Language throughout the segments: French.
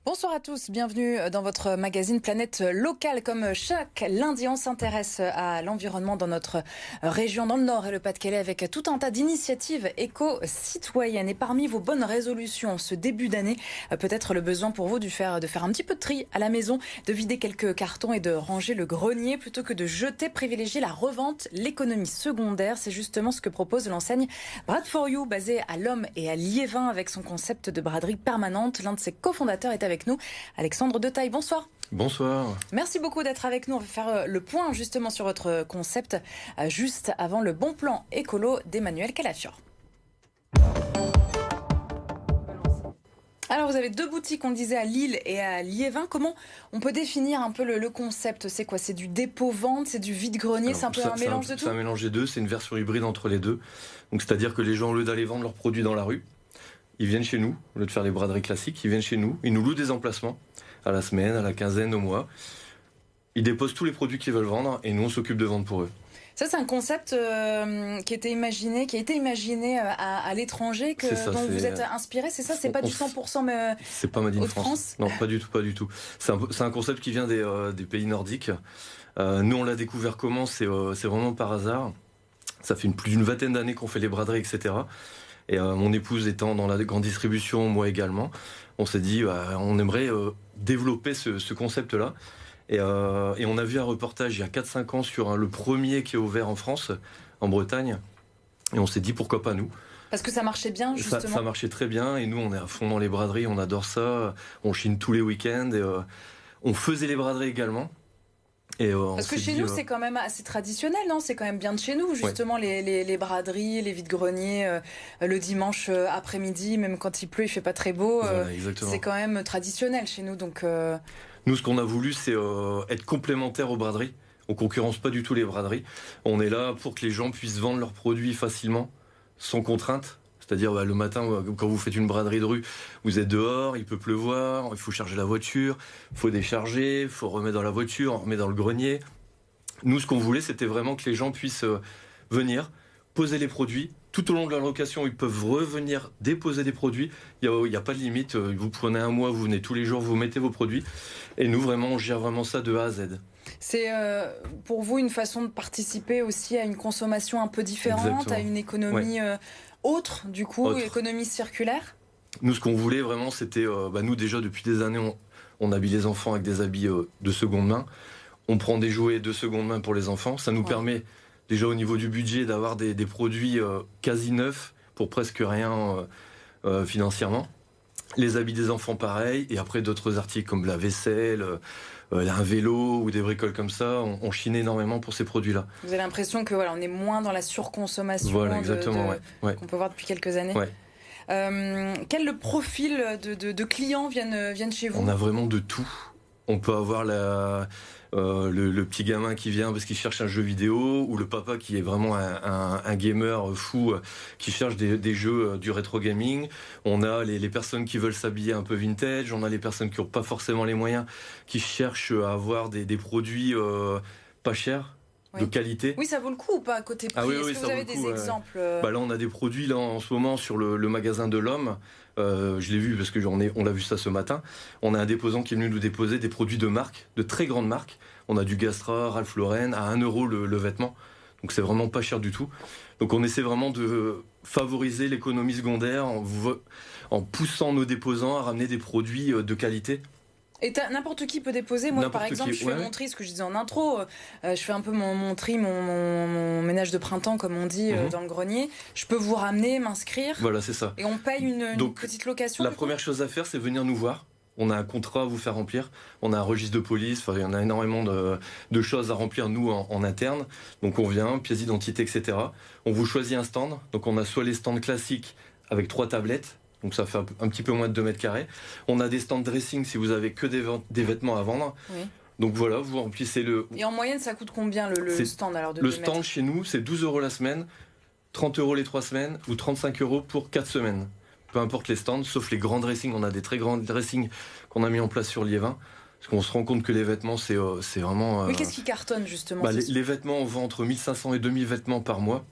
Bonsoir à tous, bienvenue dans votre magazine Planète Locale. Comme chaque lundi, on s'intéresse à l'environnement dans notre région, dans le Nord et le Pas-de-Calais, avec tout un tas d'initiatives éco-citoyennes. Et parmi vos bonnes résolutions ce début d'année, peut-être le besoin pour vous de faire un petit peu de tri à la maison, de vider quelques cartons et de ranger le grenier plutôt que de jeter, privilégier la revente, l'économie secondaire. C'est justement ce que propose l'enseigne Brad for You, basée à Lomme et à Liévin, avec son concept de braderie permanente. L'un de ses cofondateurs est avec nous, Alexandre Detaille. Bonsoir. Bonsoir. Merci beaucoup d'être avec nous. On va faire le point justement sur votre concept juste avant le bon plan écolo d'Emmanuel Calafiore. Alors vous avez deux boutiques, on le disait, à Lille et à Liévin. Comment on peut définir un peu le concept? C'est quoi? C'est du dépôt-vente, c'est du vide-grenier? C'est un peu un mélange de tout? C'est un mélange des deux, c'est une version hybride entre les deux. Donc c'est-à-dire que les gens, au lieu d'aller vendre leurs produits dans la rue, ils viennent chez nous, au lieu de faire les braderies classiques, ils viennent chez nous, ils nous louent des emplacements à la semaine, à la quinzaine, au mois. Ils déposent tous les produits qu'ils veulent vendre et nous on s'occupe de vendre pour eux. Ça, c'est un concept qui a été imaginé à l'étranger, dont vous êtes inspiré, c'est ça? C'est pas du 100% mais c'est pas Made in France. Non, pas du tout. C'est un concept qui vient des pays nordiques. Nous, on l'a découvert comment? C'est vraiment par hasard. Ça fait plus d'une vingtaine d'années qu'on fait les braderies, etc. Et mon épouse étant dans la grande distribution, moi également, on s'est dit on aimerait développer ce concept-là. Et on a vu un reportage il y a 4-5 ans sur le premier qui est ouvert en France, en Bretagne. Et on s'est dit pourquoi pas nous. Parce que ça marchait bien, justement. Ça marchait très bien et nous on est à fond dans les braderies, on adore ça. On chine tous les week-ends et on faisait les braderies également. Parce que chez nous, c'est quand même assez traditionnel, non? C'est quand même bien de chez nous, justement, ouais. les braderies, les vides-greniers, le dimanche après-midi, même quand il pleut, il fait pas très beau. Voilà, c'est quand même traditionnel chez nous. Donc, Nous, ce qu'on a voulu, c'est être complémentaire aux braderies. On concurrence pas du tout les braderies. On est là pour que les gens puissent vendre leurs produits facilement, sans contrainte. C'est-à-dire le matin, quand vous faites une braderie de rue, vous êtes dehors, il peut pleuvoir, il faut charger la voiture, il faut décharger, il faut remettre dans la voiture, on remet dans le grenier. Nous, ce qu'on voulait, c'était vraiment que les gens puissent venir, poser les produits. Tout au long de leur location, ils peuvent revenir déposer des produits. Il n'y a pas de limite. Vous prenez un mois, vous venez tous les jours, vous mettez vos produits. Et nous, vraiment, on gère vraiment ça de A à Z. C'est pour vous une façon de participer aussi à une consommation un peu différente, exactement, à une économie autre, du coup, économie circulaire? Nous, ce qu'on voulait vraiment, c'était... nous, déjà, depuis des années, on habille les enfants avec des habits de seconde main. On prend des jouets de seconde main pour les enfants. Ça nous permet, déjà au niveau du budget, d'avoir des produits quasi neufs pour presque rien financièrement. Les habits des enfants, pareil. Et après, d'autres articles comme la vaisselle... un vélo ou des bricoles comme ça, on chine énormément pour ces produits-là. Vous avez l'impression que on est moins dans la surconsommation qu'on peut voir depuis quelques années. Ouais. Quel profil de clients viennent chez vous? On a vraiment de tout. On peut avoir le petit gamin qui vient parce qu'il cherche un jeu vidéo, ou le papa qui est vraiment un gamer fou qui cherche des jeux du rétro gaming. On a les personnes qui veulent s'habiller un peu vintage, on a les personnes qui n'ont pas forcément les moyens, qui cherchent à avoir des produits pas chers, de qualité. Oui, ça vaut le coup ou pas côté prix? Est-ce que vous avez des exemples? Là, on a des produits là, en ce moment sur le magasin de l'Homme. Je l'ai vu parce que on l'a vu ça ce matin. On a un déposant qui est venu nous déposer des produits de marque, de très grandes marques. On a du Gastra, Ralph Lauren, à 1 € le vêtement. Donc c'est vraiment pas cher du tout. Donc on essaie vraiment de favoriser l'économie secondaire en poussant nos déposants à ramener des produits de qualité. Et n'importe qui peut déposer. Moi, par exemple, je fais mon tri, ce que je disais en intro. Je fais un peu mon tri, mon ménage de printemps, comme on dit, dans le grenier. Je peux vous ramener, m'inscrire. Voilà, c'est ça. Et on paye une petite location. La première chose à faire, c'est venir nous voir. On a un contrat à vous faire remplir. On a un registre de police. Enfin, il y en a énormément de choses à remplir, nous, en interne. Donc, on vient, pièce d'identité, etc. On vous choisit un stand. Donc, on a soit les stands classiques avec 3 tablettes. Donc ça fait un petit peu moins de 2 mètres carrés. On a des stands dressing si vous avez que des vêtements à vendre. Oui. Donc voilà, vous remplissez Et en moyenne, ça coûte combien le stand alors de 2 mètres? Le stand chez nous, c'est 12 € la semaine, 30 € les 3 semaines ou 35 € pour 4 semaines. Peu importe les stands, sauf les grands dressings. On a des très grands dressings qu'on a mis en place sur Liévin. Parce qu'on se rend compte que les vêtements, c'est vraiment... Oui, qu'est-ce qui cartonne justement? Les vêtements, on vend entre 1500 et 2000 vêtements par mois.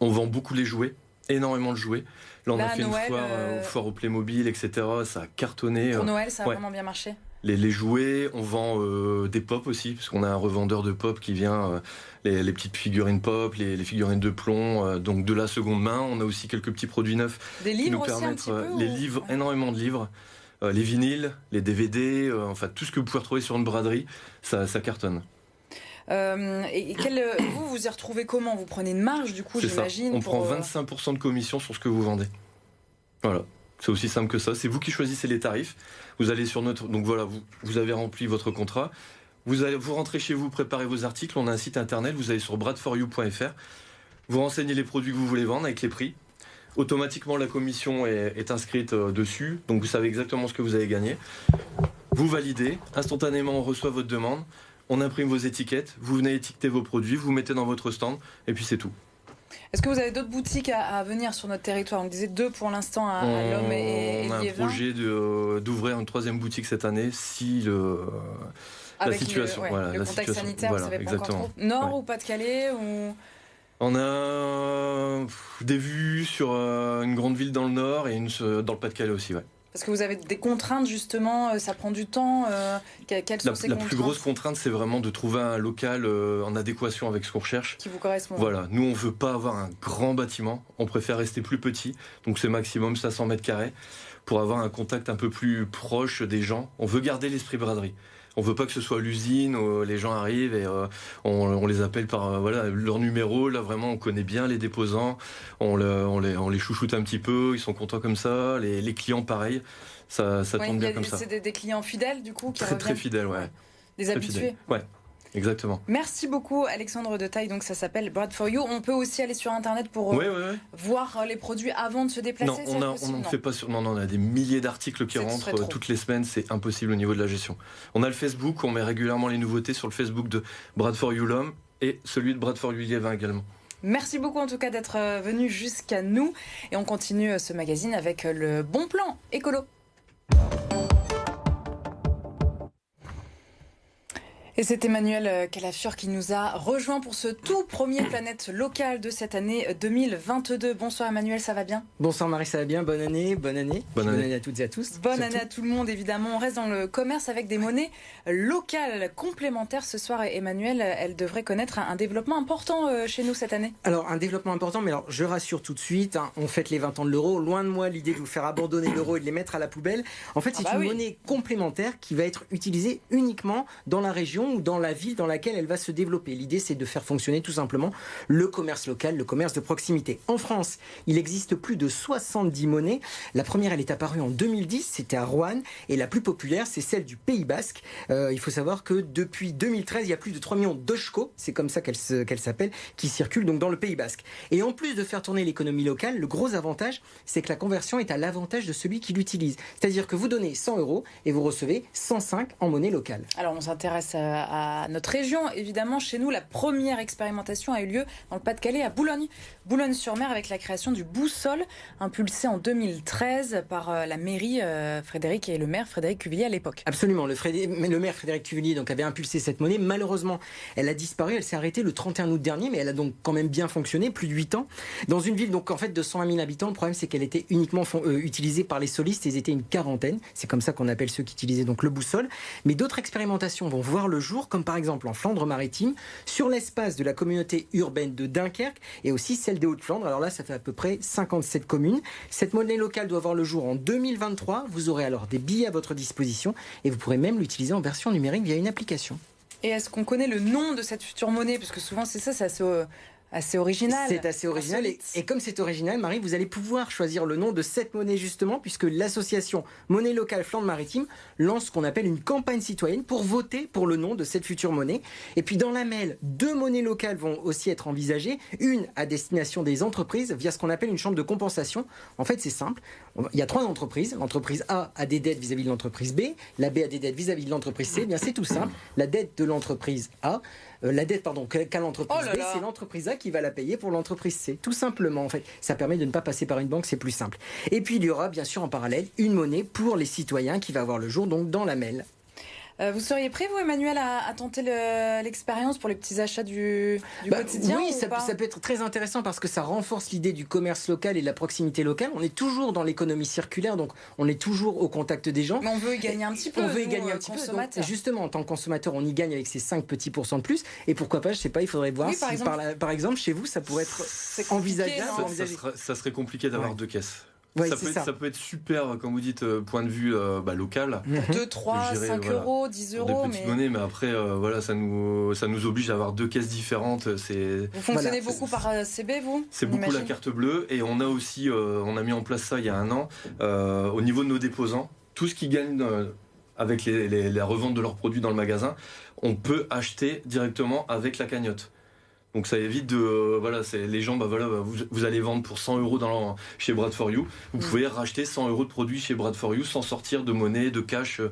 On vend beaucoup les jouets. énormément de jouets. Là, on a fait Noël, une foire au Playmobil, etc. Ça a cartonné. Pour Noël, ça a vraiment bien marché. Les jouets, on vend des pop aussi, parce qu'on a un revendeur de pop qui vient, les petites figurines pop, les figurines de plomb, donc de la seconde main. On a aussi quelques petits produits neufs. Des livres qui nous permettent, aussi un petit peu, les livres, énormément de livres, les vinyles, les DVD, enfin tout ce que vous pouvez retrouver sur une braderie, ça cartonne. Et vous y retrouvez comment? Vous prenez une marge du coup, j'imagine? On prend 25% de commission sur ce que vous vendez. Voilà. C'est aussi simple que ça. C'est vous qui choisissez les tarifs. Vous allez sur notre... Donc voilà, vous avez rempli votre contrat. Vous rentrez chez vous, préparez vos articles. On a un site internet. Vous allez sur bradforyou.fr. Vous renseignez les produits que vous voulez vendre avec les prix. Automatiquement, la commission est inscrite dessus. Donc vous savez exactement ce que vous avez gagné. Vous validez. Instantanément, on reçoit votre demande. On imprime vos étiquettes. Vous venez étiqueter vos produits. Vous mettez dans votre stand. Et puis c'est tout. Est-ce que vous avez d'autres boutiques à venir sur notre territoire? On disait 2 pour l'instant à Lomme et Liévin. On a un projet d'ouvrir une 3e boutique cette année si la situation, le contexte sanitaire, vous savez pas encore trop. Nord ou Pas-de-Calais ou... On a des vues sur une grande ville dans le Nord et dans le Pas-de-Calais aussi, ouais. Parce que vous avez des contraintes justement, ça prend du temps. Quelles sont ces contraintes? La plus grosse contrainte, c'est vraiment de trouver un local en adéquation avec ce qu'on recherche. Qui vous correspond. Voilà, nous on veut pas avoir un grand bâtiment, on préfère rester plus petit, donc c'est maximum 500 mètres carrés, pour avoir un contact un peu plus proche des gens. On veut garder l'esprit braderie. On veut pas que ce soit l'usine où les gens arrivent et on les appelle par leur numéro. Là, vraiment, on connaît bien les déposants. On les chouchoute un petit peu. Ils sont contents comme ça. Les clients, pareil. Ça tourne bien comme ça. C'est des clients fidèles, du coup, qui reviennent. Très fidèles, ouais. Des habitués. Ouais. Exactement. Merci beaucoup Alexandre de Taille, donc ça s'appelle Brad for You. On peut aussi aller sur internet pour voir les produits avant de se déplacer. Non, on ne fait pas sur. Non, on a des milliers d'articles qui rentrent toutes les semaines, c'est impossible au niveau de la gestion. On a le Facebook, on met régulièrement les nouveautés sur le Facebook de Brad for You Lomme et celui de Brad for You Liévin également. Merci beaucoup en tout cas d'être venu jusqu'à nous et on continue ce magazine avec le bon plan écolo. Et c'est Emmanuel Calafiore qui nous a rejoint pour ce tout premier Planète Locale de cette année 2022. Bonsoir Emmanuel, ça va bien? Bonsoir Marie, ça va bien? Bonne année. Bonne année à toutes et à tous. Bonne année à tout le monde, évidemment. On reste dans le commerce avec des monnaies locales complémentaires. Ce soir, Emmanuel, elle devrait connaître un développement important chez nous cette année. Alors, un développement important, mais alors je rassure tout de suite, on fête les 20 ans de l'euro. Loin de moi l'idée de vous faire abandonner l'euro et de les mettre à la poubelle. En fait, c'est une monnaie complémentaire qui va être utilisée uniquement dans la région ou dans la ville dans laquelle elle va se développer. L'idée, c'est de faire fonctionner tout simplement le commerce local, le commerce de proximité. En France, il existe plus de 70 monnaies. La première, elle est apparue en 2010, c'était à Roanne, et la plus populaire, c'est celle du Pays Basque. Il faut savoir que depuis 2013, il y a plus de 3 millions d'eusko, c'est comme ça qu'elle s'appelle, qui circulent donc dans le Pays Basque. Et en plus de faire tourner l'économie locale, le gros avantage, c'est que la conversion est à l'avantage de celui qui l'utilise. C'est-à-dire que vous donnez 100 € et vous recevez 105 en monnaie locale. Alors, on s'intéresse à notre région. Évidemment, chez nous, la première expérimentation a eu lieu dans le Pas-de-Calais, à Boulogne-sur-Mer, avec la création du Boussole, impulsé en 2013 par la mairie Frédéric et le maire Frédéric Cuvillier à l'époque. Absolument. Le maire Frédéric Cuvillier donc, avait impulsé cette monnaie. Malheureusement, elle a disparu. Elle s'est arrêtée le 31 août dernier, mais elle a donc quand même bien fonctionné, plus de 8 ans. Dans une ville donc, en fait, de 120 000 habitants, le problème, c'est qu'elle était uniquement utilisée par les solistes. Ils étaient une quarantaine. C'est comme ça qu'on appelle ceux qui utilisaient donc, le Boussole. Mais d'autres expérimentations vont voir le jour, comme par exemple en Flandre-Maritime, sur l'espace de la communauté urbaine de Dunkerque et aussi celle des Hauts-de-Flandre. Alors là, ça fait à peu près 57 communes. Cette monnaie locale doit voir le jour en 2023. Vous aurez alors des billets à votre disposition et vous pourrez même l'utiliser en version numérique via une application. Et est-ce qu'on connaît le nom de cette future monnaie? Parce que souvent, c'est ça, c'est assez original. C'est assez original et comme c'est original, Marie, vous allez pouvoir choisir le nom de cette monnaie justement puisque l'association Monnaie Locale Flandre-Maritime lance ce qu'on appelle une campagne citoyenne pour voter pour le nom de cette future monnaie. Et puis dans la mêle, 2 monnaies locales vont aussi être envisagées, une à destination des entreprises via ce qu'on appelle une chambre de compensation. En fait, c'est simple. Il y a 3 entreprises. L'entreprise A a des dettes vis-à-vis de l'entreprise B, la B a des dettes vis-à-vis de l'entreprise C. Eh bien, c'est tout simple. La dette de l'entreprise A, qu'a l'entreprise B, c'est l'entreprise A qui va la payer pour l'entreprise C. Tout simplement, en fait. Ça permet de ne pas passer par une banque, c'est plus simple. Et puis, il y aura bien sûr en parallèle une monnaie pour les citoyens qui va avoir le jour donc dans la mêle. Vous seriez prêt, vous, Emmanuel, à tenter l'expérience pour les petits achats du quotidien? Oui, ça peut être très intéressant parce que ça renforce l'idée du commerce local et de la proximité locale. On est toujours dans l'économie circulaire, donc on est toujours au contact des gens. Mais on veut y gagner un petit peu. On veut y gagner un petit peu. Donc, justement, en tant que consommateur, on y gagne avec ces 5 petits pourcents de plus. Et pourquoi pas, je sais pas, il faudrait voir si par exemple chez vous, ça pourrait être envisageable. Ça serait compliqué d'avoir 2 caisses. Ouais, ça peut être super, comme vous dites, point de vue local. 2, 3, 5 euros, 10 euros. Des petites monnaies, mais après, ça nous oblige à avoir 2 caisses différentes. Vous fonctionnez beaucoup par CB, vous? C'est beaucoup la carte bleue. Et on a aussi, on a mis en place ça il y a un an, au niveau de nos déposants, tout ce qui gagne avec la revente de leurs produits dans le magasin, on peut acheter directement avec la cagnotte. Donc ça évite de les gens vous allez vendre pour 100 euros chez Brad For You, vous pouvez racheter 100 euros de produits chez Brad For You sans sortir de monnaie, de cash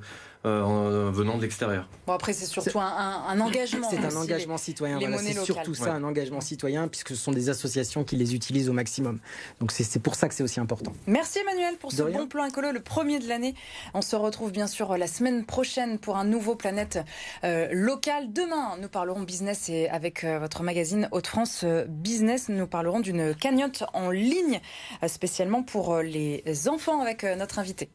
venant de l'extérieur. Bon, après c'est surtout un engagement. C'est un engagement citoyen. C'est surtout ça, un engagement citoyen, puisque ce sont des associations qui les utilisent au maximum. Donc c'est pour ça que c'est aussi important. Merci Emmanuel pour ce bon plan écolo, le premier de l'année. On se retrouve bien sûr la semaine prochaine pour un nouveau Planète local. Demain, nous parlerons business et avec votre magazine Hauts-de-France Business, nous parlerons d'une cagnotte en ligne spécialement pour les enfants avec notre invité.